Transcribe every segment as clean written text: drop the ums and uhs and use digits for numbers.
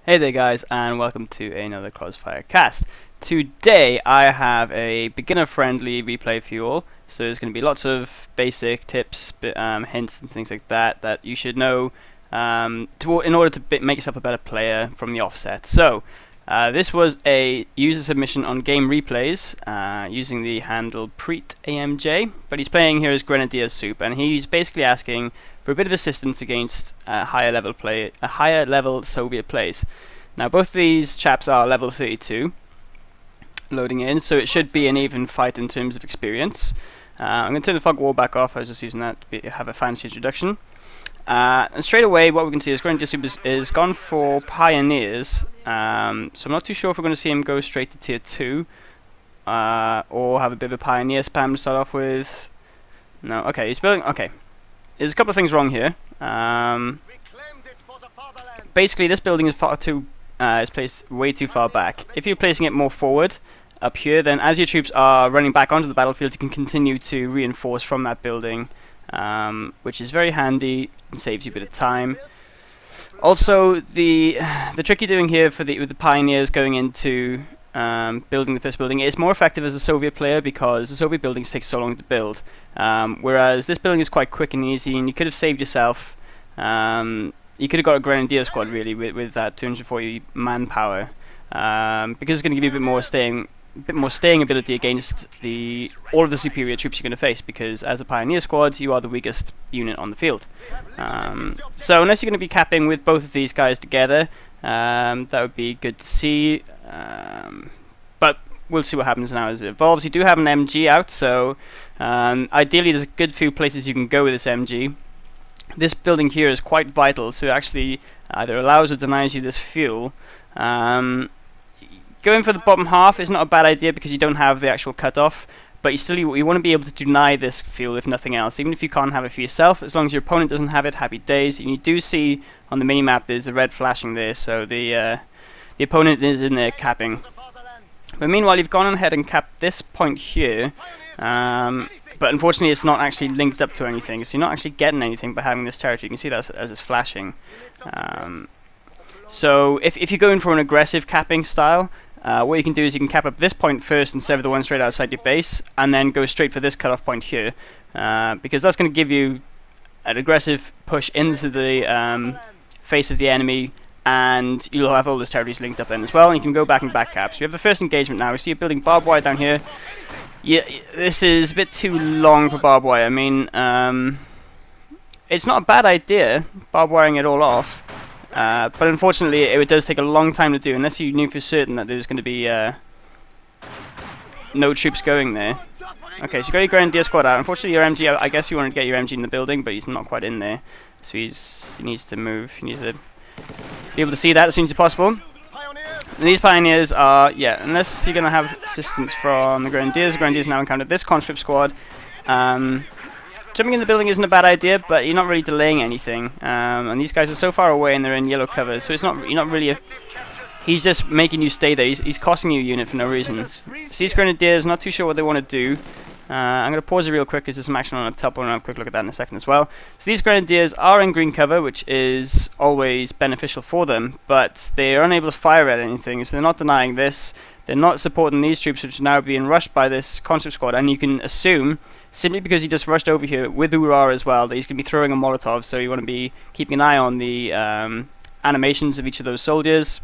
Hey there guys, and welcome to another Krozzfyre cast. Today I have a beginner-friendly replay for you all, so there's going to be lots of basic tips, hints and things like that you should know in order to make yourself a better player from the offset. So this was a user submission on game replays using the handle PreetAMJ, but he's playing here as GrenadierSoup, and he's basically asking for a bit of assistance against higher level Soviet plays. Now both these chaps are level 32 loading in, so it should be an even fight in terms of experience. I'm going to turn the fog wall back off. I was just using that to have a fancy introduction. And straight away what we can see is GrenadierSoup is gone for Pioneers, so I'm not too sure if we're going to see him go straight to tier 2 or have a bit of a Pioneer spam to start off with. No, okay, he's building, okay. There's a couple of things wrong here. Basically, this building is is placed way too far back. If you're placing it more forward, up here, then as your troops are running back onto the battlefield, you can continue to reinforce from that building, which is very handy and saves you a bit of time. Also, the trick you're doing here with the Pioneers going into building the first building is more effective as a Soviet player because the Soviet buildings take so long to build, whereas this building is quite quick and easy, and you could have saved yourself. You could have got a Grenadier squad really with that 240 manpower, because it's going to give you a bit more staying ability against all of the superior troops you're going to face, because as a Pioneer squad you are the weakest unit on the field. So unless you're going to be capping with both of these guys together, that would be good to see, but we'll see what happens now as it evolves. You do have an MG out, so ideally there's a good few places you can go with this MG. This building here is quite vital, so it actually either allows or denies you this fuel. Going for the bottom half is not a bad idea because you don't have the actual cutoff, but you want to be able to deny this fuel if nothing else, even if you can't have it for yourself. As long as your opponent doesn't have it, happy days. And you do see on the minimap there's a red flashing there, so the opponent is in there capping. But meanwhile you've gone ahead and capped this point here, but unfortunately it's not actually linked up to anything, so you're not actually getting anything by having this territory. You can see that as it's flashing. So if you're going for an aggressive capping style, what you can do is you can cap up this point first and sever the one straight outside your base, and then go straight for this cutoff point here, because that's going to give you an aggressive push into the face of the enemy, and you'll have all those territories linked up then as well, and you can go back and back cap. So you have the first engagement now. We see you building barbed wire down here. Yeah, this is a bit too long for barbed wire. I mean, it's not a bad idea, barbed wiring it all off, but unfortunately it does take a long time to do, unless you knew for certain that there's going to be no troops going there. Okay, so you got your Grenadier squad out. Unfortunately your MG, I guess you wanted to get your MG in the building, but he's not quite in there, so he needs to move. He needs to be able to see that as soon as possible. And these Pioneers are, yeah, unless you're going to have assistance from the Grenadiers now encountered this conscript squad. Jumping in the building isn't a bad idea, but you're not really delaying anything. And these guys are so far away and they're in yellow cover, so you're not really he's just making you stay there. He's costing you a unit for no reason. So these Grenadiers, not too sure what they want to do. I'm going to pause it real quick because there's some action on the top. We'll have a quick look at that in a second as well. So these Grenadiers are in green cover, which is always beneficial for them, but they are unable to fire at anything, so they're not denying this. They're not supporting these troops, which are now being rushed by this conscript squad, and you can assume, simply because he just rushed over here with Ura as well, that he's going to be throwing a Molotov, so you want to be keeping an eye on the animations of each of those soldiers,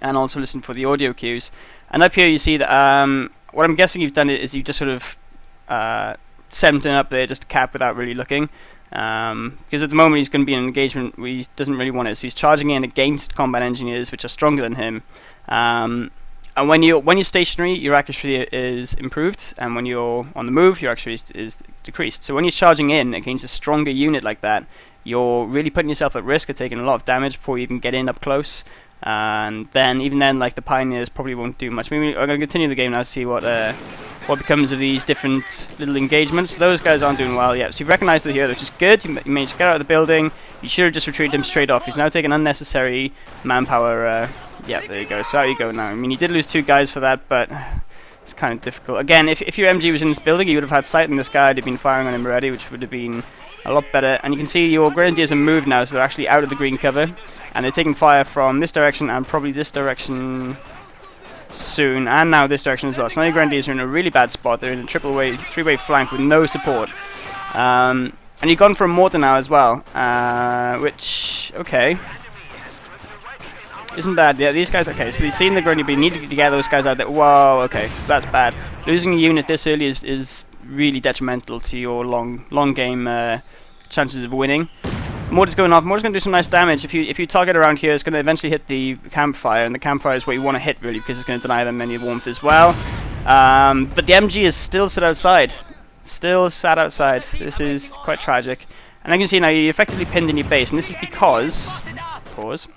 and also listen for the audio cues. And up here you see that what I'm guessing you've done is you've just sort of set him up there just to cap without really looking, because at the moment he's going to be in an engagement where he doesn't really want it, so he's charging in against combat engineers which are stronger than him, and when you're stationary your accuracy is improved, and when you're on the move your accuracy is decreased. So when you're charging in against a stronger unit like that, you're really putting yourself at risk of taking a lot of damage before you even get in up close. And then even then, like, the Pioneers probably won't do much. Maybe I'm going to continue the game now to see what becomes of these different little engagements. Those guys aren't doing well yet. So you've recognized it here, which is good. You managed to get out of the building. You should have just retreated him straight off. He's now taking unnecessary manpower. Yeah, there you go. So out you go now. I mean, you did lose 2 guys for that, but it's kind of difficult. Again, if your MG was in this building, you would have had sight on this guy. They'd been firing on him already, which would have been a lot better. And you can see your Grenadiers are moved now, so they're actually out of the green cover. and they're taking fire from this direction and probably this direction soon, and now this direction as well. So now your Grenadiers are in a really bad spot. They're in a three-way flank with no support. And you've gone for a mortar now as well, which, okay, isn't bad. Yeah, these guys, okay, so they've seen the Grenadier, but you need to get those guys out there. Whoa, okay, so that's bad. Losing a unit this early is really detrimental to your long game chances of winning. Mortar's going off. Mortar's going to do some nice damage. If you target around here, it's going to eventually hit the campfire, and the campfire is what you want to hit, really, because it's going to deny them any warmth as well. But the MG is still sat outside. Still sat outside. This is quite tragic. And I can see now you're effectively pinned in your base, and this is because... Pause.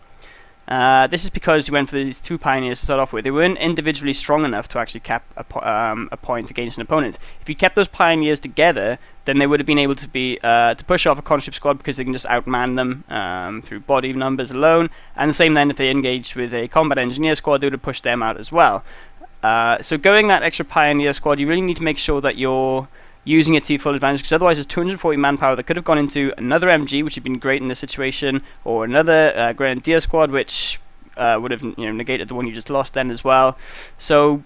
This is because you went for these two pioneers to start off with. They weren't individually strong enough to actually cap a point against an opponent. If you kept those pioneers together, then they would have been able to be to push off a conscript squad, because they can just outman them through body numbers alone. And the same then if they engaged with a combat engineer squad, they would have pushed them out as well. So going that extra pioneer squad, you really need to make sure that you're using it to your full advantage, because otherwise there's 240 manpower that could have gone into another MG, which would have been great in this situation, or another Grenadier squad, which would have negated the one you just lost then as well. So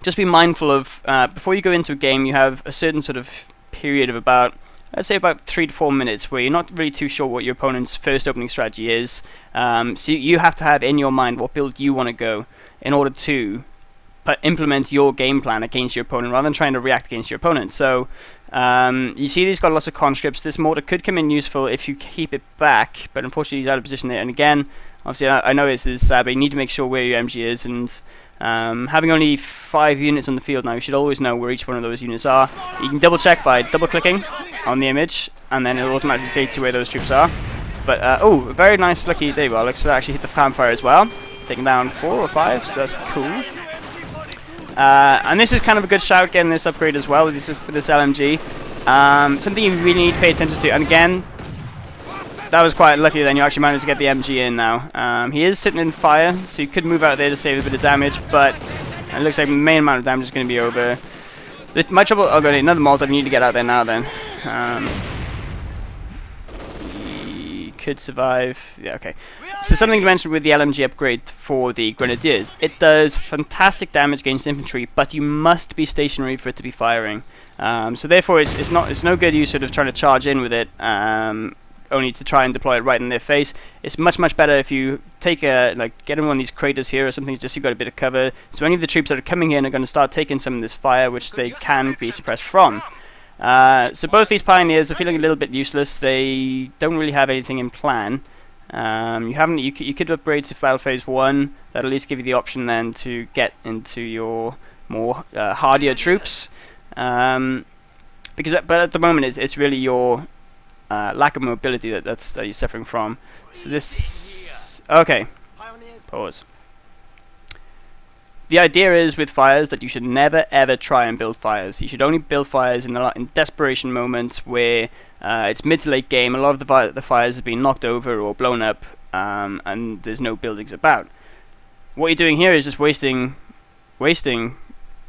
just be mindful of, before you go into a game, you have a certain sort of period of about, let's say about 3 to 4 minutes, where you're not really too sure what your opponent's first opening strategy is. So you have to have in your mind what build you want to go in order to implement your game plan against your opponent, rather than trying to react against your opponent. So you see these got lots of conscripts. This mortar could come in useful if you keep it back, but unfortunately he's out of position there. And again, obviously I know this is sad, but you need to make sure where your MG is, and having only 5 units on the field now, you should always know where each one of those units are. You can double check by double clicking on the image, and then it'll automatically take to where those troops are. But oh, a very nice lucky, there you go, looks to actually hit the campfire as well, taking down 4 or 5, so that's cool. And this is kind of a good shout, getting this upgrade as well with this LMG. Something you really need to pay attention to. And again, that was quite lucky then, you actually managed to get the MG in now. He is sitting in fire, so you could move out there to save a bit of damage, but it looks like the main amount of damage is going to be over. My trouble, oh god, another Molotov, you need to get out there now then. He could survive, yeah, okay. So something to mention with the LMG upgrade for the Grenadiers. It does fantastic damage against infantry, but you must be stationary for it to be firing. So therefore it's no good you sort of trying to charge in with it, only to try and deploy it right in their face. It's much better if you take get in one of these craters here or something, just so you've got a bit of cover. So any of the troops that are coming in are going to start taking some of this fire, which they can be suppressed from. So both these pioneers are feeling a little bit useless. They don't really have anything in plan. You could upgrade to Battle Phase 1. That'll at least give you the option then to get into your more hardier troops. But at the moment it's really your lack of mobility that you're suffering from. So this, okay, pause. The idea is with fires that you should never ever try and build fires. You should only build fires in desperation moments where it's mid to late game. A lot of the fires have been knocked over or blown up, and there's no buildings about. What you're doing here is just wasting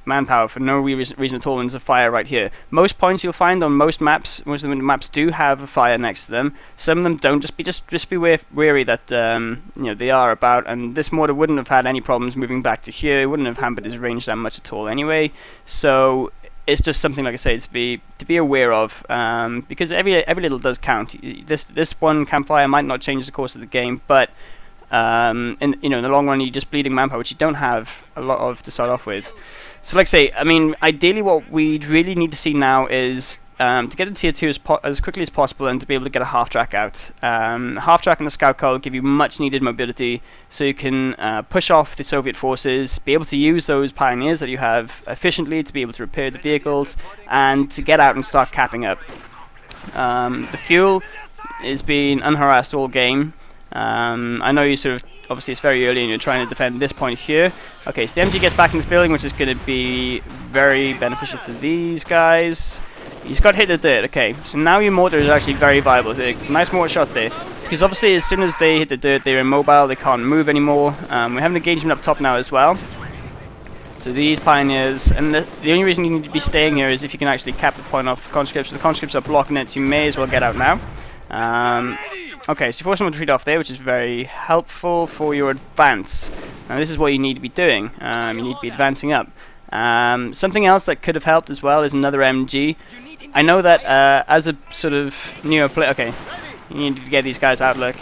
manpower for no reason at all, and there's a fire right here. Most points you'll find on most maps, most of the maps do have a fire next to them. Some of them don't. Just be wary that they are about, and this mortar wouldn't have had any problems moving back to here. It wouldn't have hampered his range that much at all anyway. So it's just something, like I say, to be aware of, because every little does count. This one campfire might not change the course of the game, but in the long run, you're just bleeding manpower, which you don't have a lot of to start off with. So like I say, I mean, ideally what we'd really need to see now is to get the tier 2 as quickly as possible, and to be able to get a half-track out. Half-track and the scout call give you much needed mobility, so you can push off the Soviet forces, be able to use those pioneers that you have efficiently to be able to repair the vehicles, and to get out and start capping up. The fuel is being unharassed all game. I know you sort of, obviously it's very early and you're trying to defend this point here. Okay, so the MG gets back in this building, which is going to be very beneficial to these guys. He's got hit the dirt. Okay, so now your mortar is actually very viable. It's a nice mortar shot there, because obviously as soon as they hit the dirt, they're immobile, they can't move anymore. We have an engagement up top now as well. So these pioneers, and the only reason you need to be staying here is if you can actually cap the point off the conscripts. So the conscripts are blocking it, so you may as well get out now. Okay, so you force them to retreat off there, which is very helpful for your advance. Now this is what you need to be doing. You need to be advancing up. Something else that could have helped as well is another MG. I know that as a sort of newer player, okay, you need to get these guys outlook.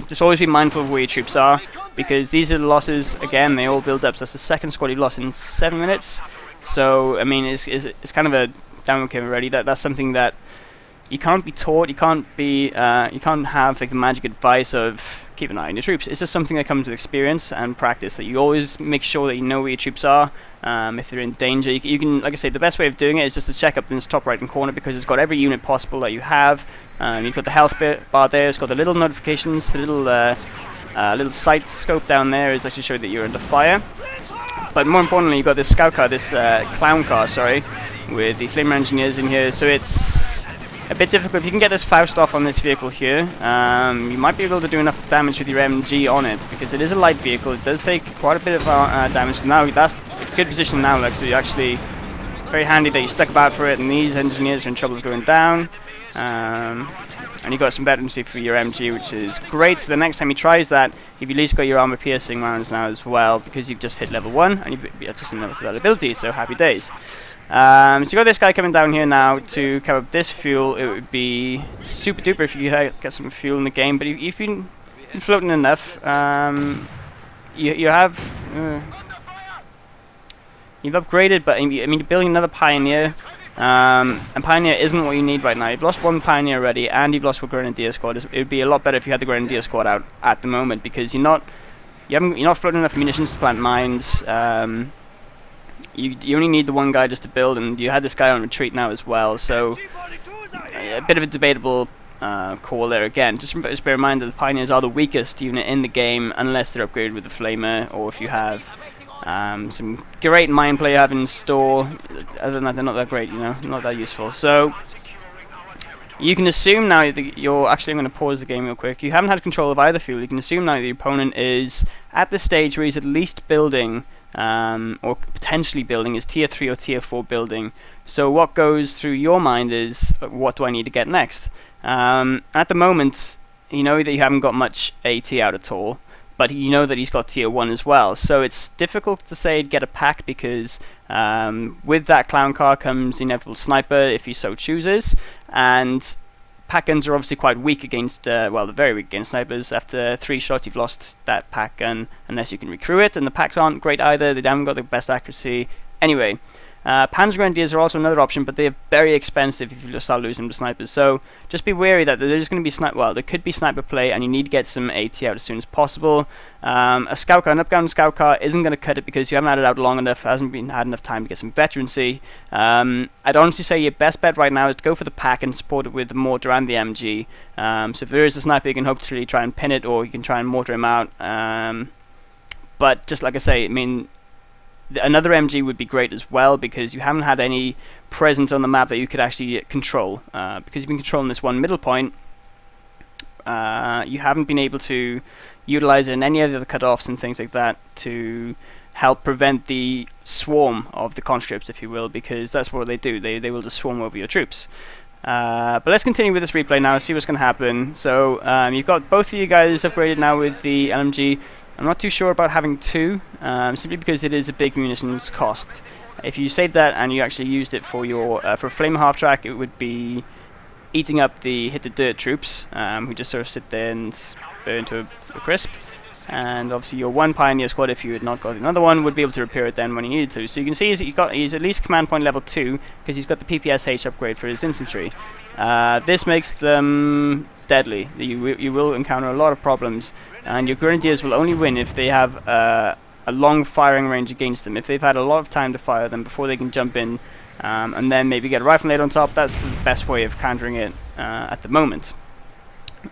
Just always be mindful of where your troops are, because these are the losses. Again, they all build up. So that's the second squad you've lost in 7 minutes. So I mean, it's kind of a downward curve already. That's something that you can't be taught. You can't have like the magic advice of keep an eye on your troops. It's just something that comes with experience and practice. That you always make sure that you know where your troops are. If they're in danger, you can, like I say, the best way of doing it is just to check up in this top right hand corner, because it's got every unit possible that you have. You've got the health bar there. It's got the little notifications, the little sight scope down there is actually showing that you're under fire. But more importantly, you've got this scout car, this clown car, sorry, with the flamer engineers in here. So it's a bit difficult. If you can get this Faust off on this vehicle here, you might be able to do enough damage with your MG on it, because it is a light vehicle. It does take quite a bit of damage. Now that's a good position now, like, so you're actually very handy that you stuck about for it, and these engineers are in trouble going down. And you've got some veterancy for your MG, which is great. So the next time he tries that, you've at least got your armor piercing rounds now as well, because you've just hit level 1 and you've just another that ability, so happy days. So you got this guy coming down here now to cover up this fuel. It would be super duper if you could get some fuel in the game, but you've been floating enough. You have you've upgraded, but I mean you're building another Pioneer. And Pioneer isn't what you need right now. You've lost one Pioneer already, and you've lost one Grenadier squad. It would be a lot better if you had the Grenadier squad out at the moment, because you're not floating enough munitions to plant mines. You only need the one guy just to build, and you had this guy on retreat now as well. So a bit of a debatable call there again. Just bear in mind that the Pioneers are the weakest unit in the game, unless they're upgraded with the Flamer, or if you have some great mine play you have in store. Other than that, they're not that great, you know, not that useful. So you can assume now that you're actually, I'm going to pause the game real quick. You haven't had control of either fuel. You can assume now that the opponent is at the stage where he's at least building, or potentially building, is tier 3 or tier 4 building. So what goes through your mind is, what do I need to get next? At the moment, you know that you haven't got much AT out at all, but you know that he's got tier 1 as well. So it's difficult to say get a pack, because with that clown car comes the inevitable sniper if he so chooses, and pack guns are obviously quite weak against, well, they're very weak against snipers. After 3 shots you've lost that pack gun unless you can recruit it, and the packs aren't great either. They haven't got the best accuracy. Anyway, Panzer Grenadiers are also another option, but they're very expensive if you start losing to snipers. So just be wary that there's going to be there could be sniper play, and you need to get some AT out as soon as possible. A scout car, an up-down scout car isn't going to cut it, because you haven't had it out long enough, hasn't had enough time to get some veterancy. I'd honestly say your best bet right now is to go for the pack and support it with the mortar and the MG. So if there is a sniper, you can hopefully try and pin it, or you can try and mortar him out. But just like I say, I mean, another MG would be great as well, because you haven't had any presence on the map that you could actually control. Because you've been controlling this one middle point, you haven't been able to utilize it in any of the cutoffs and things like that to help prevent the swarm of the conscripts, if you will, because that's what they do. They will just swarm over your troops. But let's continue with this replay now, see what's going to happen. So you've got both of you guys upgraded now with the LMG. I'm not too sure about having 2, simply because it is a big munitions cost. If you saved that and you actually used it for your for a flame half track, it would be eating up the hit the dirt troops, who just sort of sit there and burn to a crisp. And obviously your one Pioneer squad, if you had not got another one, would be able to repair it then when he needed to. So you can see he's at least command point level 2, because he's got the PPSH upgrade for his infantry. This makes them deadly. You will encounter a lot of problems, and your Grenadiers will only win if they have a long firing range against them. If they've had a lot of time to fire them before they can jump in, and then maybe get a rifle nade on top, that's the best way of countering it at the moment.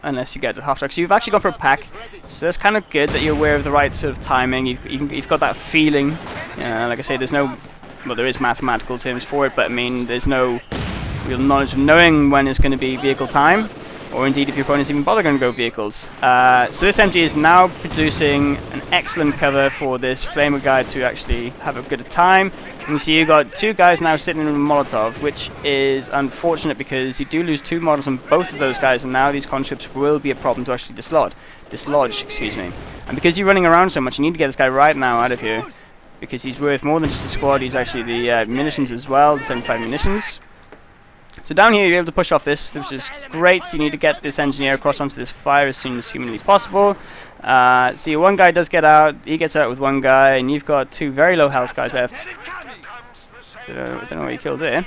Unless you get a half track. So you've actually gone for a pack, so that's kind of good that you're aware of the right sort of timing. You've got that feeling. Like I say, there's no, well, there is mathematical terms for it, but I mean, there's no real knowledge of knowing when it's going to be vehicle time. or indeed if your opponent's even bother going to go vehicles. So this MG is now producing an excellent cover for this flamer guy to actually have a good time. And you see you got two guys now sitting in a Molotov, which is unfortunate because you do lose 2 models on both of those guys, and now these conscripts will be a problem to actually dislodge, excuse me. And because you're running around so much, you need to get this guy right now out of here, because he's worth more than just a squad. He's actually the munitions as well, the 75 munitions. So down here you're able to push off this, which is great. So you need to get this engineer across onto this fire as soon as humanly possible. See, one guy does get out, he gets out with one guy, and you've got 2 very low health guys left. So I don't know what you killed there.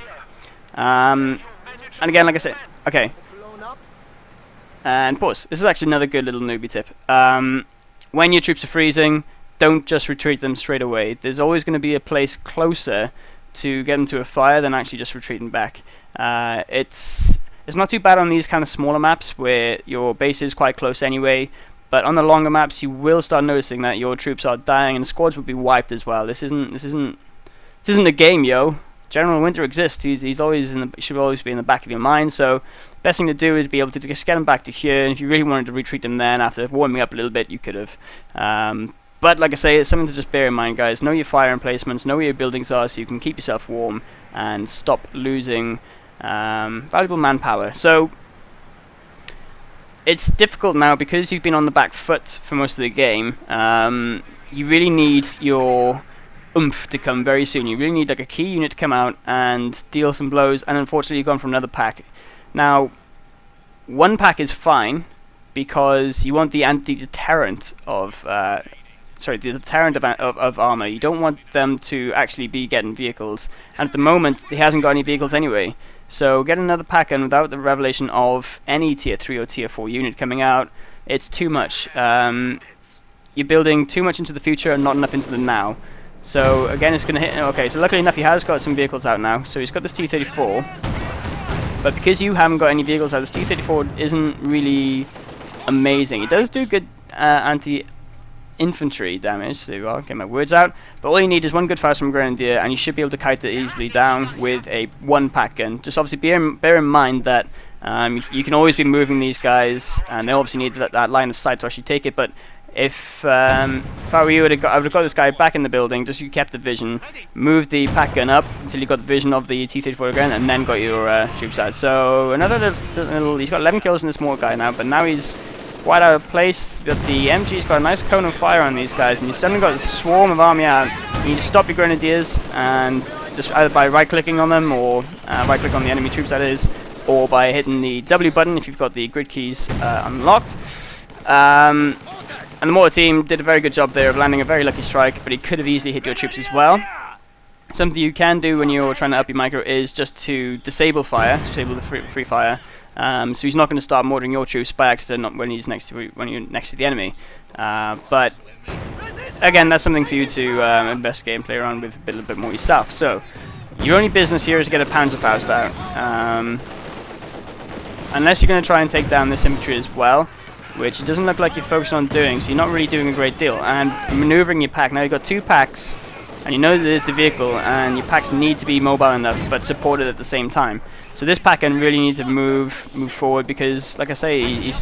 And again, like I said, okay. And pause. This is actually another good little newbie tip. When your troops are freezing, don't just retreat them straight away. There's always going to be a place closer to get them to a fire than actually just retreating back. It's not too bad on these kind of smaller maps where your base is quite close anyway, but on the longer maps you will start noticing that your troops are dying and squads will be wiped as well. This isn't a game, yo. General Winter exists. He's always should always be in the back of your mind. So best thing to do is be able to just get him back to here. And if you really wanted to retreat them, then after warming up a little bit, you could have. But like I say, it's something to just bear in mind, guys. Know your fire emplacements, know where your buildings are, so you can keep yourself warm and stop losing valuable manpower. So it's difficult now because you've been on the back foot for most of the game. You really need your oomph to come very soon. You really need like a key unit to come out and deal some blows, and unfortunately you've gone from another pack. Now, one pack is fine because you want the anti-deterrent of the deterrent of armor. You don't want them to actually be getting vehicles, and at the moment he hasn't got any vehicles anyway. So get another pack, and without the revelation of any tier 3 or tier 4 unit coming out, it's too much. You're building too much into the future and not enough into the now. So again, it's going to hit. Okay, so luckily enough, he has got some vehicles out now. So he's got this T-34, but because you haven't got any vehicles out, this T-34 isn't really amazing. It does do good anti-infantry damage. There you are. Get my words out. But all you need is one good fire from Grenadier, and you should be able to kite it easily down with a 1-pack gun. Just obviously bear in mind that you can always be moving these guys, and they obviously need that line of sight to actually take it. But if I were you, I would have got this guy back in the building, just so you kept the vision, moved the pack gun up until you got the vision of the T-34 again, and then got your troops out. So another little, he's got 11 kills in this small guy now, but now he's quite out of place. But the MG's got a nice cone of fire on these guys, and you've suddenly got a swarm of army out. You need to stop your grenadiers, and just either by right-clicking on them, or right-click on the enemy troops, that is, or by hitting the W button if you've got the grid keys unlocked. And the mortar team did a very good job there of landing a very lucky strike, but he could have easily hit your troops as well. Something you can do when you're trying to up your micro is just to disable fire, disable the free fire. So he's not going to start mortaring your troops by accident when you're next to the enemy. But again, that's something for you to investigate and play around with a little bit more yourself. So your only business here is to get a Panzerfaust out. Unless you're going to try and take down this infantry as well, which it doesn't look like you're focused on doing, so you're not really doing a great deal. And maneuvering your pack, now you've got 2 packs, and you know that there's the vehicle, and your packs need to be mobile enough, but supported at the same time. So this pack can really need to move forward, because, like I say,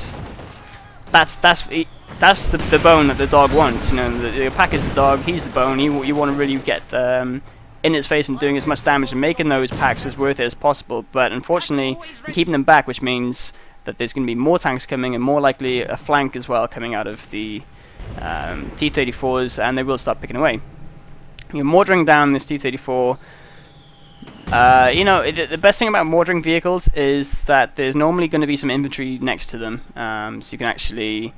that's the bone that the dog wants. You know, the pack is the dog, he's the bone. You want to really get in its face and doing as much damage and making those packs as worth it as possible. But unfortunately, you're keeping them back, which means that there's going to be more tanks coming, and more likely a flank as well coming out of the T-34s, and they will start picking away. You're mortaring down this T-34. You know, the best thing about mortaring vehicles is that there's normally going to be some infantry next to them, so you can actually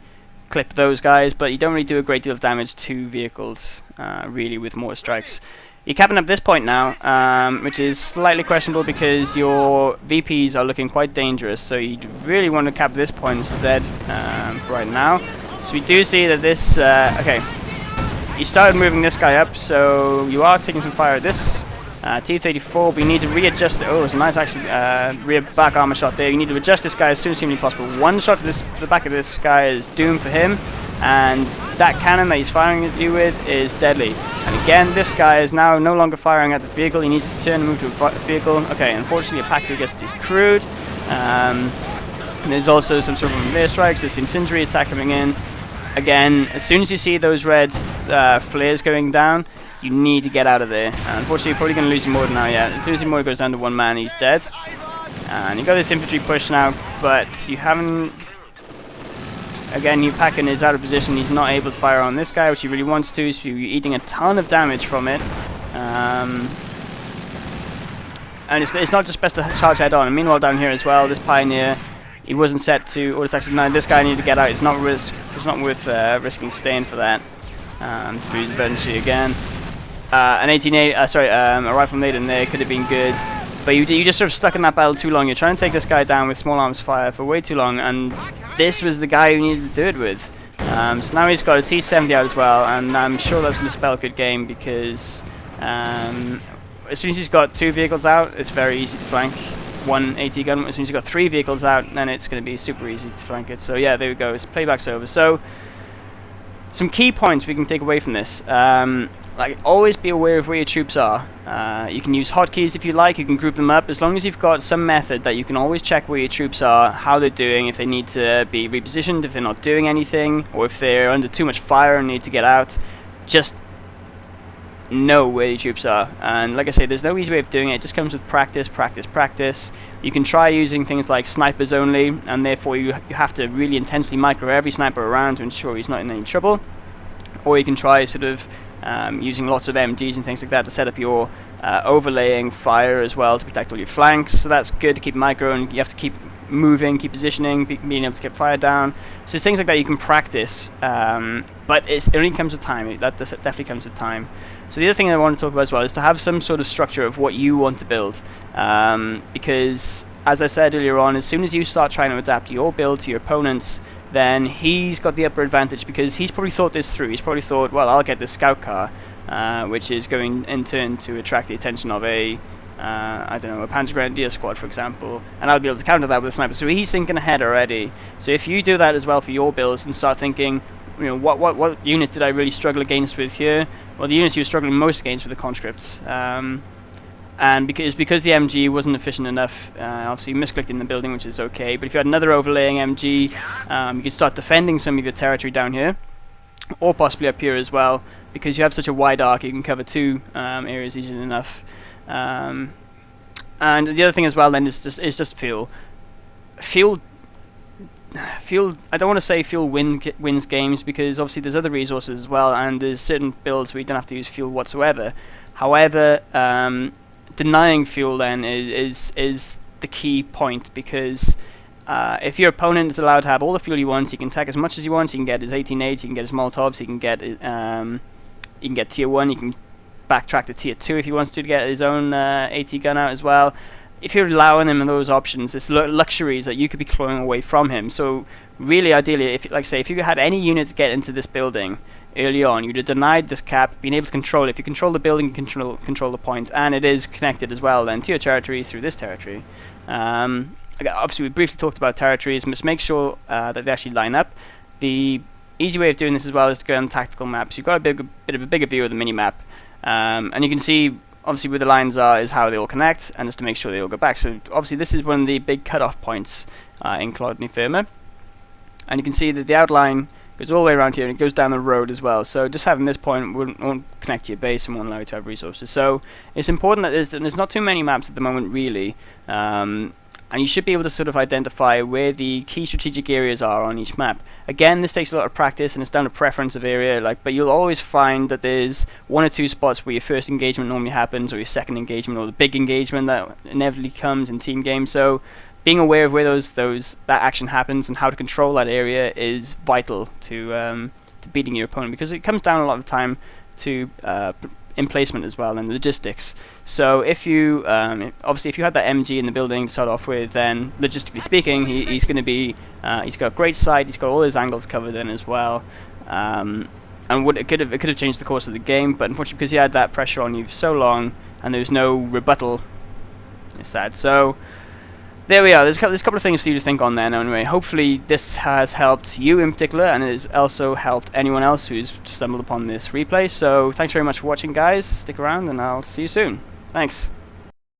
clip those guys, but you don't really do a great deal of damage to vehicles, really, with mortar strikes. You're capping up this point now, which is slightly questionable because your VPs are looking quite dangerous, so you really want to cap this point instead right now. So we do see that this, okay, you started moving this guy up, so you are taking some fire at this T-34, but you need to readjust it. Oh, it's a nice actually rear back armor shot there. You need to adjust this guy as soon as humanly possible. One shot to the back of this guy is doomed for him, and that cannon that he's firing at you with is deadly. And again, this guy is now no longer firing at the vehicle. He needs to turn and move to a vehicle. Okay, unfortunately, a pack gets decrewed. And there's also some sort of air strikes, this incendiary attack coming in. Again, as soon as you see those red flares going down, you need to get out of there. Unfortunately, you're probably going to lose your mortar now, yeah. As soon as your mortar goes down to 1 man, he's dead. And you got this infantry push now, but you haven't... Again, Packen is out of position. He's not able to fire on this guy, which he really wants to, so you're eating a ton of damage from it. And it's not just best to charge head on. And meanwhile, down here as well, this Pioneer, he wasn't set to auto attack. No, this guy needed to get out. It's not worth risking staying for that. To lose eventually again. An 18A, sorry, a rifle nade in there could have been good, but you just sort of stuck in that battle too long. You're trying to take this guy down with small arms fire for way too long, and this was the guy you needed to do it with. So now he's got a T-70 out as well, and I'm sure that's going to spell a good game because as soon as he's got 2 vehicles out, it's very easy to flank 1 AT gun. As soon as you've got 3 vehicles out, then it's going to be super easy to flank it. So yeah, there we go. It's playback's over. So some key points we can take away from this. Like, always be aware of where your troops are. You can use hotkeys if you like, you can group them up, as long as you've got some method that you can always check where your troops are, how they're doing, if they need to be repositioned, if they're not doing anything, or if they're under too much fire and need to get out. Just know where your troops are. And like I say, there's no easy way of doing it. It just comes with practice, practice, practice. You can try using things like snipers only, and therefore you have to really intensely micro every sniper around to ensure he's not in any trouble. Or you can try sort of using lots of MGs and things like that to set up your overlaying fire as well to protect all your flanks. So that's good to keep micro, and you have to keep moving, keep positioning, being able to get fire down. So it's things like that you can practice, but it only comes with time. That definitely comes with time. So the other thing I want to talk about as well is to have some sort of structure of what you want to build, because as I said earlier on, as soon as you start trying to adapt your build to your opponent's, then he's got the upper advantage because he's probably thought this through. He's probably thought, well, I'll get this scout car, which is going in turn to attract the attention of a I don't know, a Panzer Grenadier squad, for example, and I'll be able to counter that with a sniper. So he's thinking ahead already. So if you do that as well for your builds and start thinking, you know, what unit did I really struggle against with here? Well, the units you were struggling most against were the conscripts. And because the MG wasn't efficient enough, obviously you misclicked in the building, which is okay. But if you had another overlaying MG, you could start defending some of your territory down here, or possibly up here as well. Because you have such a wide arc, you can cover 2 areas easily enough. And the other thing as well then is just fuel. Fuel. I don't want to say fuel wins games, because obviously there's other resources as well, and there's certain builds where you don't have to use fuel whatsoever. However, denying fuel then is the key point, because if your opponent is allowed to have all the fuel he wants, he can attack as much as he wants. He can get his 18-8s, he can get his Molotovs, he can get tier 1, he can backtrack to tier 2 if he wants to get his own AT gun out as well. If you're allowing him those options, it's luxuries that you could be clawing away from him. So really, ideally, if you had any units get into this building early on, you'd have denied this cap, being able to control it. If you control the building, you control the point, and it is connected as well then to your territory through this territory. Obviously, we briefly talked about territories. Just make sure that they actually line up. The easy way of doing this as well is to go on tactical maps. You've got a bit of a bigger view of the mini map, and you can see obviously where the lines are is how they all connect, and just to make sure they all go back. So obviously this is one of the big cut-off points in Krozzfyre, and you can see that the outline goes all the way around here, and it goes down the road as well. So just having this point won't connect to your base and won't allow you to have resources. So it's important that there's not too many maps at the moment, really, and you should be able to sort of identify where the key strategic areas are on each map. Again, this takes a lot of practice, and it's down to preference of area, but you'll always find that there's 1 or 2 spots where your first engagement normally happens, or your second engagement, or the big engagement that inevitably comes in team games. So being aware of where that action happens and how to control that area is vital to beating your opponent, because it comes down a lot of the time to emplacement as well and logistics. So if you obviously if you had that MG in the building to start off with, then logistically speaking, he's going to be he's got great sight, he's got all his angles covered in as well, and it could have changed the course of the game, but unfortunately because he had that pressure on you for so long and there was no rebuttal, it's sad. So there we are. There's a couple of things for you to think on there. Anyway, hopefully this has helped you in particular, and it has also helped anyone else who's stumbled upon this replay. So thanks very much for watching, guys. Stick around, and I'll see you soon. Thanks.